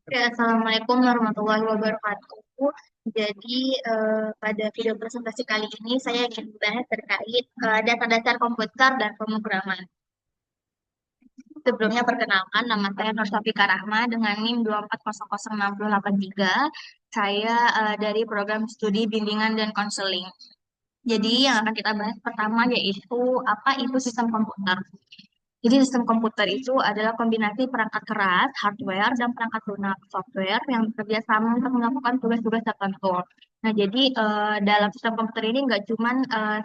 Ya, Assalamualaikum warahmatullahi wabarakatuh. Jadi, pada video presentasi kali ini saya ingin membahas terkait dasar-dasar komputer dan pemrograman. Sebelumnya perkenalkan, nama saya Nur Safika Rahma dengan NIM 2400683. Saya dari program studi bimbingan dan konseling. Jadi, yang akan kita bahas pertama yaitu apa itu sistem komputer. Jadi sistem komputer itu adalah kombinasi perangkat keras, hardware, dan perangkat lunak, software yang bekerja sama untuk melakukan tugas-tugas tertentu. Nah, jadi dalam sistem komputer ini nggak cuma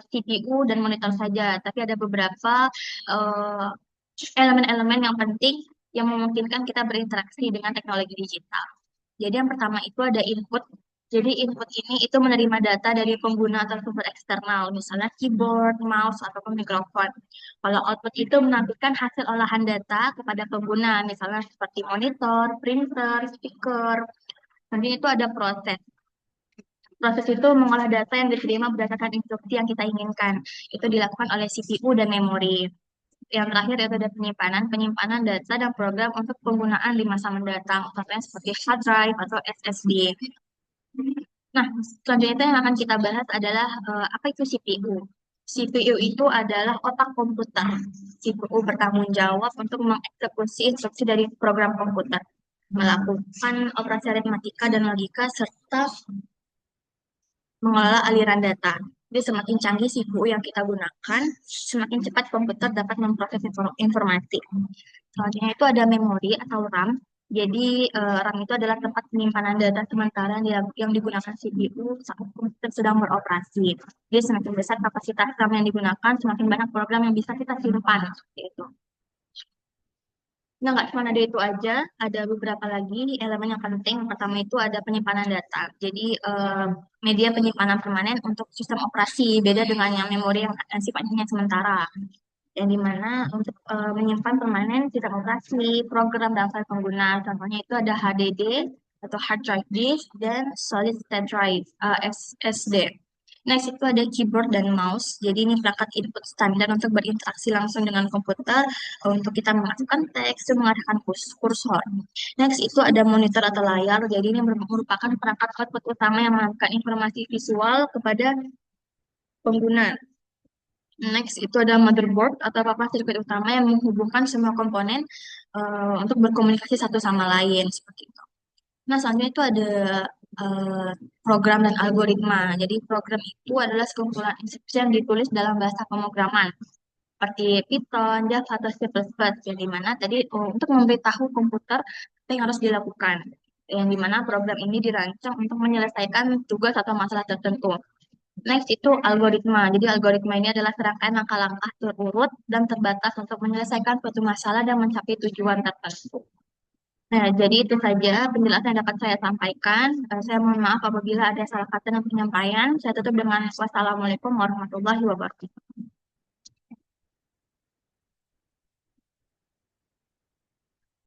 CPU dan monitor saja, tapi ada beberapa eh, elemen-elemen yang penting yang memungkinkan kita berinteraksi dengan teknologi digital. Jadi yang pertama itu ada input. Jadi input ini itu menerima data dari pengguna atau sumber eksternal, misalnya keyboard, mouse, ataupun mikrofon. Kalau output itu menampilkan hasil olahan data kepada pengguna, misalnya seperti monitor, printer, speaker. Nanti itu ada proses. Proses itu mengolah data yang diterima berdasarkan instruksi yang kita inginkan. Itu dilakukan oleh CPU dan memori. Yang terakhir itu ada penyimpanan, penyimpanan data dan program untuk penggunaan di masa mendatang, contohnya seperti hard drive atau SSD. Nah, selanjutnya yang akan kita bahas adalah apa itu CPU. CPU itu adalah otak komputer. CPU bertanggung jawab untuk mengeksekusi instruksi dari program komputer, melakukan operasi aritmatika dan logika, serta mengelola aliran data. Jadi semakin canggih CPU yang kita gunakan, semakin cepat komputer dapat memproses informasi. Selanjutnya itu ada memori atau RAM. Jadi RAM itu adalah tempat penyimpanan data sementara yang digunakan CPU saat komputer sedang beroperasi. Jadi semakin besar kapasitas RAM yang digunakan, semakin banyak program yang bisa kita simpan. Seperti itu. Nah, nggak cuma ada itu aja, ada beberapa lagi elemen yang penting. Yang pertama itu ada penyimpanan data. Jadi, media penyimpanan permanen untuk sistem operasi, beda dengan yang memori yang sifatnya sementara. Yang dimana untuk menyimpan permanen sistem operasi, program dan file pengguna. Contohnya itu ada HDD atau hard drive disk dan solid state drive SSD. Next itu ada keyboard dan mouse. Jadi ini perangkat input standar untuk berinteraksi langsung dengan komputer untuk kita memasukkan teks dan mengarahkan kursor. Next itu ada monitor atau layar. Jadi ini merupakan perangkat output utama yang mengamankan informasi visual kepada pengguna. Next itu ada motherboard atau papan sirkuit utama yang menghubungkan semua komponen untuk berkomunikasi satu sama lain seperti itu. Nah, selanjutnya itu ada eh, program dan algoritma. Jadi program itu adalah sekumpulan instruksi yang ditulis dalam bahasa pemrograman seperti Python, Java, atau C++. Yang dimana tadi untuk memberitahu komputer apa yang harus dilakukan. Yang dimana program ini dirancang untuk menyelesaikan tugas atau masalah tertentu. Next itu algoritma. Jadi algoritma ini adalah serangkaian langkah-langkah terurut dan terbatas untuk menyelesaikan suatu masalah dan mencapai tujuan tertentu. Nah, jadi itu saja penjelasan yang dapat saya sampaikan. Saya mohon maaf apabila ada salah kata dan penyampaian. Saya tutup dengan wassalamualaikum warahmatullahi wabarakatuh.